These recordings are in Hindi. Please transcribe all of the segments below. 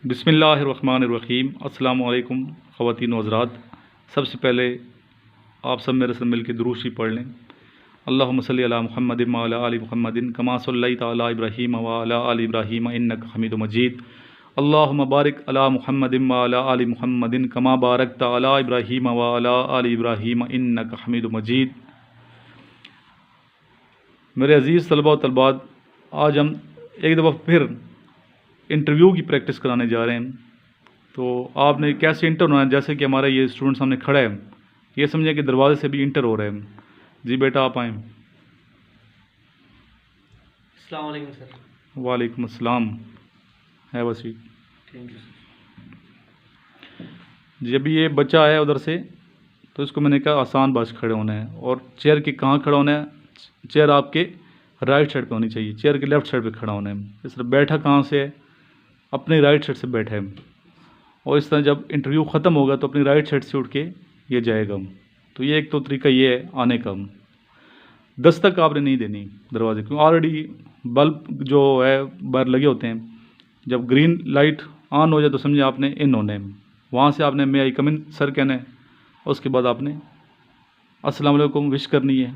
बिस्मिल्लाहिर्रहमानिर्रहीम। अस्सलाम वालेकुम ख़वातीन व हज़रात। सबसे पहले आप सब मेरे से मिल के दुरूद शरीफ पढ़ लें। अल्लाहुम्मा सल्लि अला मुहम्मदिन व अला आलि मुहम्मदिन कमा सल्लैता अला इब्राहीम व अला आलि इब्राहीम इन्नका हमीदुम मजीद। अल्लाहुम्मा बारिक अला मुहम्मदिन व अला आलि मुहम्मदिन कमा बारकता अला इब्राहीम व अला आलि इब्राहीम इन्नका हमीदुम मजीद। मेरे अज़ीज़ तलबा व तलबात, आज हम एक दफ़ा फिर इंटरव्यू की प्रैक्टिस कराने जा रहे हैं। तो आपने कैसे इंटर होना है, जैसे कि हमारा ये स्टूडेंट सामने खड़ा है, ये समझे कि दरवाजे से भी इंटर हो रहे हैं। जी बेटा आप आएँ। अस्सलाम वालेकुम सर। वालेकुम अस्सलाम। है वसी। Thank you sir. जी अभी ये बच्चा आया उधर से, तो इसको मैंने कहा आसान बाश खड़े होना है और चेयर के कहाँ खड़ा होना है। चेयर आपके राइट साइड पे होनी चाहिए, चेयर के लेफ़्ट साइड पे खड़ा होना है। इस तरह बैठा कहाँ से है, अपनी राइट साइड से बैठा है। और इस तरह जब इंटरव्यू ख़त्म होगा तो अपनी राइट साइड से उठ के ये जाएगा। तो ये एक तो तरीका ये है आने का। दस्तक आपने नहीं देनी दरवाजे, क्योंकि ऑलरेडी बल्ब जो है बाहर लगे होते हैं। जब ग्रीन लाइट ऑन हो जाए तो समझे आपने इन होना है। वहाँ से आपने मे आई कम इन सर कहना है, और उसके बाद आपने अस्सलाम वालेकुम विश करनी है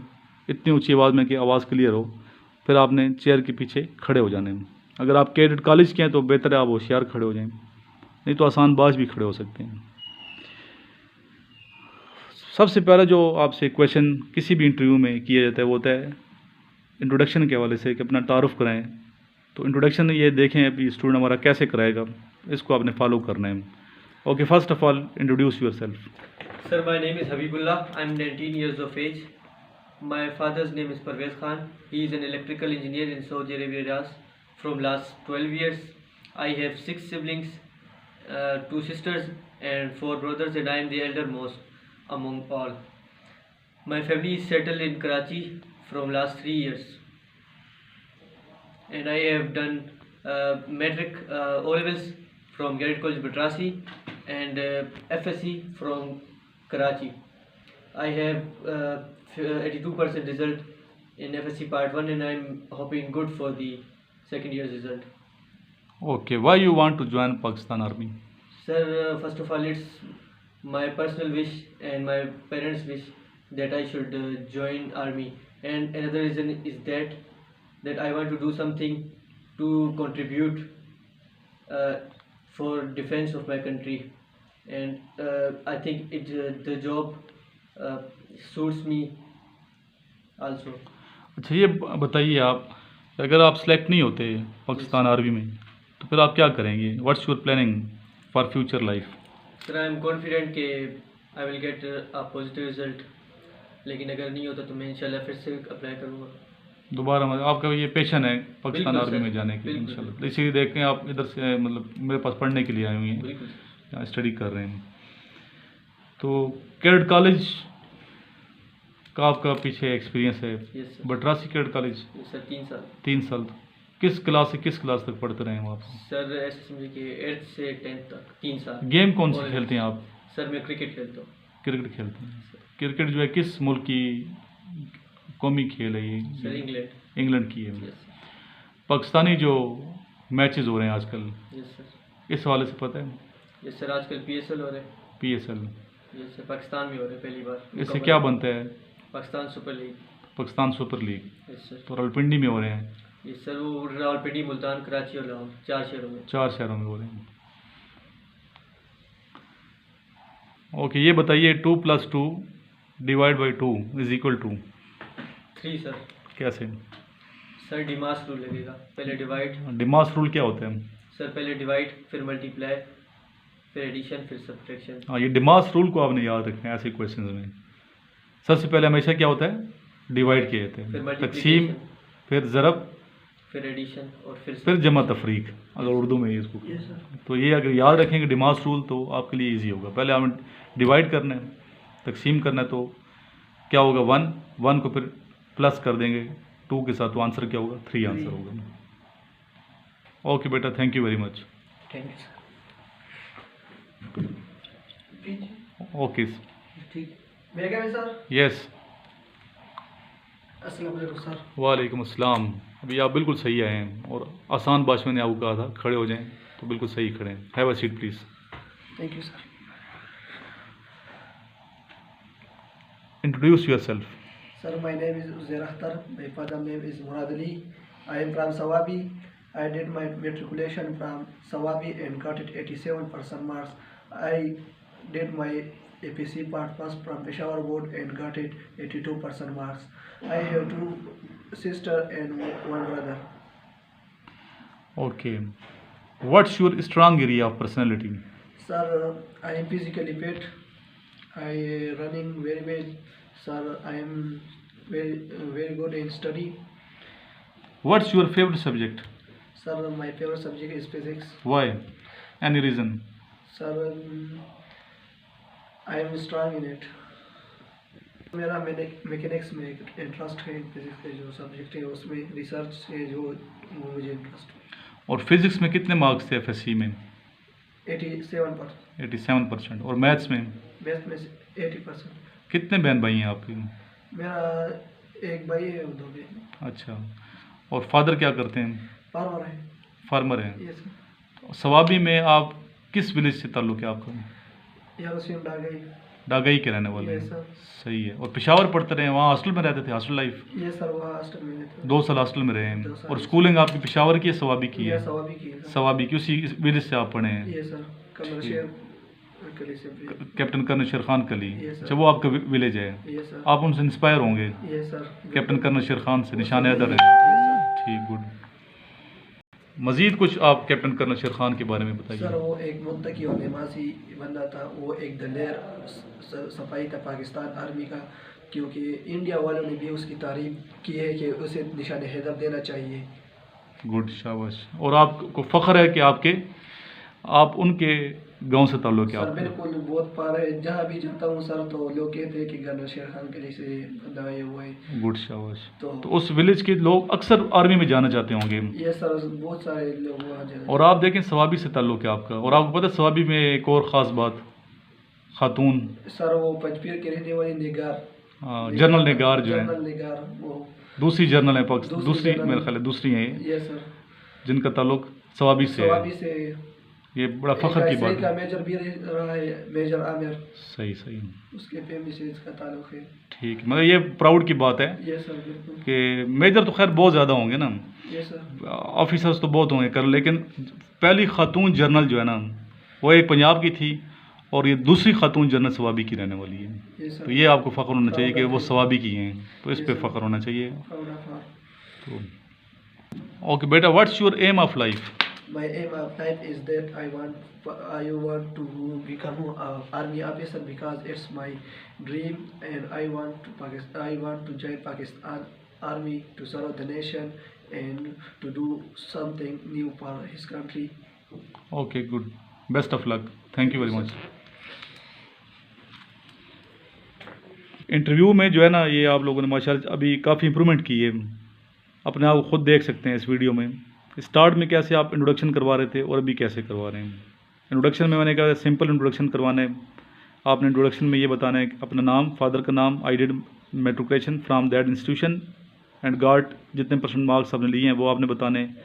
इतनी ऊंची आवाज़ में कि आवाज़ क्लियर हो। फिर आपने चेयर के पीछे खड़े हो जाने हैं। अगर आप कैडेट कॉलेज के हैं तो बेहतर है आप होशियार खड़े हो जाएं, नहीं तो आसान बाज भी खड़े हो सकते हैं। सबसे पहला जो आपसे क्वेश्चन किसी भी इंटरव्यू में किया जाता है वो होता है इंट्रोडक्शन के हवाले से, कि अपना तारुफ कराएं। तो इंट्रोडक्शन ये देखें अभी स्टूडेंट हमारा कैसे कराएगा, इसको आपने फॉलो करना है। Okay, first of all introduce your self. Sir, my name is Habibullah. I'm 19 years of age. My father's name is Parvez Khan. He is an electrical engineer in Saudi Arabia, Riyadh, from last 12 years. I have 6 siblings, 2 sisters and 4 brothers, and I am the eldermost among all. My family is settled in Karachi from last 3 years. And I have done metric O-levels from Garrett College, Batrasi, and FSC from Karachi. I have 82% result in FSC Part 1, and I am hoping good for the second year's result. Okay, why you want to join Pakistan Army? Sir, first of all, it's my personal wish and my parents' wish that I should join army. And another reason is that I want to do something to contribute for defense of my country. And I think the job suits me also. अच्छा ये बताइए आप, अगर आप सेलेक्ट नहीं होते पाकिस्तान आर्मी में तो फिर आप क्या करेंगे? What's your planning for future life? Sir, I am confident कि I will get a positive result. लेकिन अगर नहीं होता तो मैं इंशाल्लाह फिर से अप्लाई करूँगा दोबारा। मतलब आपका ये पैशन है पाकिस्तान बिल्कुल आर्मी सर, में जाने के लिए बिल्कुल। इंशाल्लाह। इसीलिए देखें आप इधर से मतलब मेरे पास पढ़ने के लिए आए हुए हैं, बिल्कुल। यहाँ स्टडी कर रहे हैं। तो कैडेट कॉलेज का आपका पीछे एक्सपीरियंस है? Yes sir. बटरासी कैडेट कॉलेज यस सर, 3 साल। 3 साल। किस क्लास से किस क्लास तक पढ़ते रहे हैं वहाँ पर? सर ऐसे समझिए कि 8th से 10th तक 3 साल। गेम कौन सी और खेलते हैं आप? सर मैं क्रिकेट खेलता हूँ। क्रिकेट खेलते हैं। क्रिकेट जो है किस मुल्क की कौमी खेल है ये? Sir England. इंग्लैंड की है। Yes sir. पाकिस्तानी जो मैचेस हो रहे हैं आजकल, यस सर। इस हवाले से पता है? यस सर, आजकल PSL हो रहे हैं। PSL, यस सर, पाकिस्तान में हो रहे हैं पहली बार। इससे क्या बनता है? Pakistan super league. Pakistan super league. Yes sir. तो रावलपिंडी में हो रहे हैं? यस सर, वो रावलपिंडी, मुल्तान, कराची और लाहौर 4 शहरों में। 4 शहरों में हो रहे हैं। ओके, ये बताइए 2 + 2 ÷ 2 = 3 सर। कैसे? सर डिमास रूल लगेगा, पहले डिवाइड। डिमास रूल क्या होता है? सर पहले डिवाइड, फिर मल्टीप्लाई, फिर एडिशन, फिर सब्ट्रैक्शन। हाँ, ये डिमास रूल को आपने याद रखना है ऐसे क्वेश्चन में। सबसे पहले हमेशा क्या होता है? डिवाइड किया जाता फिर है, तकसीम, मल्टीप्लिकेशन, फिर ज़रब, फिर एडिशन और फिर जमा तफरीक, अगर उर्दू में इसको। Yes sir. तो ये अगर याद रखेंगे डिमास रूल तो आपके लिए इजी होगा। पहले हमें डिवाइड करना है, तकसीम करना है, तो क्या होगा 1 को फिर प्लस कर देंगे 2 के साथ, तो आंसर क्या होगा? 3 आंसर होगा। ओके बेटा, thank you very much. Thank you sir. Okay ठीक, मैं क्या सर? यस। अस्सलाम वालेकुम सर। वालेकुम अस्सलाम। अभी आप बिल्कुल सही आए हैं और आसान भाषा में आपको कहा था खड़े हो जाएं। तो बिल्कुल सही खड़े हैं। Have a seat please. Thank you, sir. Introduce your self. Sir, my name is Uzair Akhtar. My father name is Murad Ali. I am from Sawabi. I did my matriculation from Sawabi and got it 87% marks. I did my APC part first from Peshawar board and got it 82% marks. I have 2 sisters and 1 brother. Okay. What's your strong area of personality? Sir, I am physically fit. I running very well. Sir, I am very good in study. What's your favorite subject? Sir, my favorite subject is physics. Why? Any reason? Sir, I am strong in it. मेरा मैकेनिक्स में इंटरेस्ट है, फिजिक्स के जो सब्जेक्ट है उसमें रिसर्च से जो वो मुझे इंटरेस्ट है। और फिजिक्स में कितने मार्क्स थे एफएससी में? 87%। 87%। और मैथ्स में? मैथ्स में 80%। कितने बहन भाई हैं आपके? मेरा एक भाई है और 2 बहन। अच्छा। और फादर क्या करते हैं? फार्मर है। फार्मर हैं। Yes sir. सवाबी में आप किस विलेज से ताल्लुक़ है आपका? यारोसिम डागई। डागई के रहने वाले यस हैं। सर। सही है। और पेशावर पढ़ते रहे, वहाँ हॉस्टल में रहते थे, हॉस्टल लाइफ? ये सर वहाँ हॉस्टल में रहते 2 साल हॉस्टल में रहे हैं। 2 साल। और स्कूलिंग आपकी पेशावर की है सवाबी की है? सवाबी की है। सवाबी की, उसी विलेज से आप पढ़े हैं? ये सर कमर्शियल कली से भी। कैप्टन कर्नल शेर खान कली। Yes, sir. अच्छा, वो आपका विलेज है? ये सर। आप उनसे इंस्पायर होंगे? ये सर। कैप्टन कर्नल शेर खान से निशान हैदर है। ये सर। ठीक, गुड। मज़ीद कुछ आप कैप्टन कर्नल शेर खान के बारे में सर बताइए। वो एक मुत्तकी और नमाजी बंदा था, वो एक दलेर सफाई था पाकिस्तान आर्मी का, क्योंकि इंडिया वालों ने भी उसकी तारीफ की है कि उसे निशान हैदर देना चाहिए। गुड, शाबाश। और आपको फ़ख्र है कि आप उनके गांव से ताल्लुक़ है सर आपका? बिल्कुल, बहुत पार है। जहाँ भी जाता हूँ सर तो लोग कहते हैं कि कर्नल शेर खान के लिए से बंदा है वो है। गुड, शाबाश। तो उस विलेज के लोग अक्सर आर्मी में जाना चाहते होंगे। ये सर बहुत सारे लोग वहाँ जाते हैं। और आप देखें सवाबी से ताल्लुक़ है आपका। और आपको पता है सवाबी में एक और ख़ास बात, खातून सर वो पंजपीर के रहने वाली निगार, जनरल निगार जो है, जनरल निगार, वो दूसरी जनरल है पाकिस्तान, दूसरी जनरल। मेरे ख्याल है दूसरी है ये, ये सर जिनका ताल्लुक़ सवाबी से सवाबी है। से। ये बड़ा फ़ख्र की बात का है। मेजर भी रहा है, मेजर आमिर, सही सही, उसके फैमिली से इसका ताल्लुक है। ठीक। मतलब ये प्राउड की बात है ये सर बिल्कुल। कि मेजर तो खैर बहुत ज़्यादा होंगे ना, ये सर। ऑफिसर्स तो बहुत होंगे कर, लेकिन पहली खातून जनरल जो है ना वो एक पंजाब की थी, और ये दूसरी खातून जनरल सवाबी की रहने वाली है। ये सर। तो ये आपको फ़ख्र होना चाहिए कि वो सवाबी की हैं, तो इस ये पे सर। फ़ख्र होना चाहिए। Proud of her. तो ओके बेटा, what's your aim of life? My aim of life is that I want to become an army officer because it's my dream, and I want to join Pakistan army to serve the nation and to do something new for his country. Okay, good, best of luck, thank you very much. Interview में जो है ना, ये आप लोगों ने माशाल्लाह अभी काफ़ी इम्प्रूवमेंट की है, अपने आप को खुद देख सकते हैं इस वीडियो में। स्टार्ट में कैसे आप इंट्रोडक्शन करवा रहे थे और अभी कैसे करवा रहे हैं। इंट्रोडक्शन में मैंने कहा सिंपल इंट्रोडक्शन करवाना है। आपने इंट्रोडक्शन में ये बताना है कि अपना नाम, फादर का नाम, I did matriculation from that institution and got जितने % मार्क्स आपने लिए हैं वो आपने बताने हैं।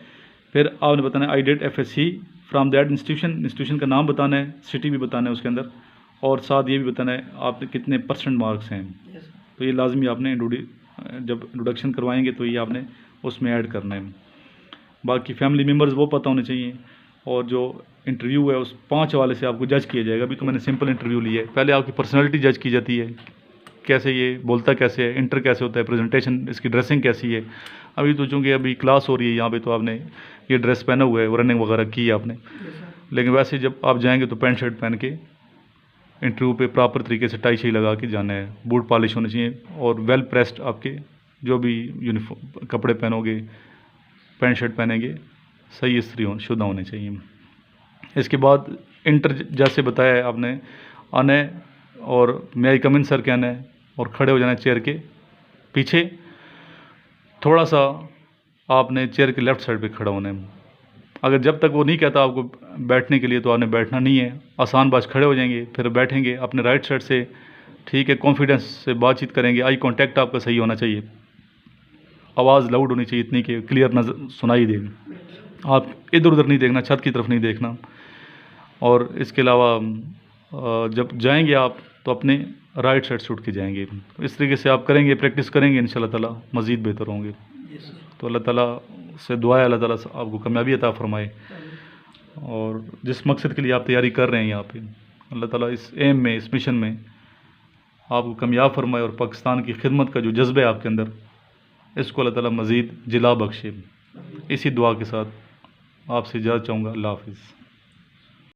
फिर आपने बताना है I did FSC from that institution का नाम बताना है, सिटी भी बताना है उसके अंदर, और साथ ये भी बताना है आपने कितने % मार्क्स हैं। Yes. तो ये लाजमी आपने जब इंट्रोडक्शन करवाएंगे तो ये आपने उसमें ऐड करना है। बाकी फैमिली मेम्बर्स वो पता होने चाहिए, और जो इंटरव्यू है उस 5 हवाले से आपको जज किया जाएगा। अभी तो मैंने सिंपल इंटरव्यू लिया है, पहले आपकी पर्सनालिटी जज की जाती है, कैसे ये बोलता कैसे है, इंटर कैसे होता है, प्रेजेंटेशन, इसकी ड्रेसिंग कैसी है। अभी तो चूँकि अभी क्लास हो रही है यहाँ पे, तो आपने ये ड्रेस पहना हुआ है, रनिंग वगैरह की है आपने, Yes, sir. लेकिन वैसे जब आप जाएंगे तो पैंट शर्ट पहन के इंटरव्यू पे प्रॉपर तरीके से टाई शाई लगा के जाना है, बूट पॉलिश होने चाहिए, और वेल प्रेस्ड आपके जो भी यूनिफॉर्म कपड़े पहनोगे, पैंट शर्ट पहनेंगे, सही इस्त्री शुदा होने चाहिए। इसके बाद इंटर जैसे बताया है आपने, आने और मे आई कम इन सर कहना है, और खड़े हो जाना है चेयर के पीछे, थोड़ा सा आपने चेयर के लेफ़्ट साइड पे खड़ा होना है। अगर जब तक वो नहीं कहता आपको बैठने के लिए तो आपने बैठना नहीं है, आसान बात, खड़े हो जाएंगे, फिर बैठेंगे अपने राइट साइड से, ठीक है, कॉन्फिडेंस से बातचीत करेंगे, आई कांटेक्ट आपका सही होना चाहिए, आवाज़ लाउड होनी चाहिए इतनी कि क्लियर नजर सुनाई दे। आप इधर उधर नहीं देखना, छत की तरफ नहीं देखना। और इसके अलावा जब जाएंगे आप तो अपने राइट साइड से उठ के जाएंगे। इस तरीके से आप करेंगे, प्रैक्टिस करेंगे, इंशाल्लाह ताला मज़ीद बेहतर होंगे। Yes, sir. तो अल्लाह ताला से दुआ है, अल्लाह ताला आपको कामयाबी अता फरमाए। और जिस मकसद के लिए आप तैयारी कर रहे हैं यहाँ पे, अल्लाह ताला इस एम में, इस मिशन में आपको कामयाब फरमाए और पाकिस्तान की खिदमत का जो जज्बा है आपके अंदर, इसको अल्लाह ताला मज़ीद जिला बख्शे। इसी दुआ के साथ आपसे इजाज़त चाहूँगा। अल्लाह हाफ़िज़।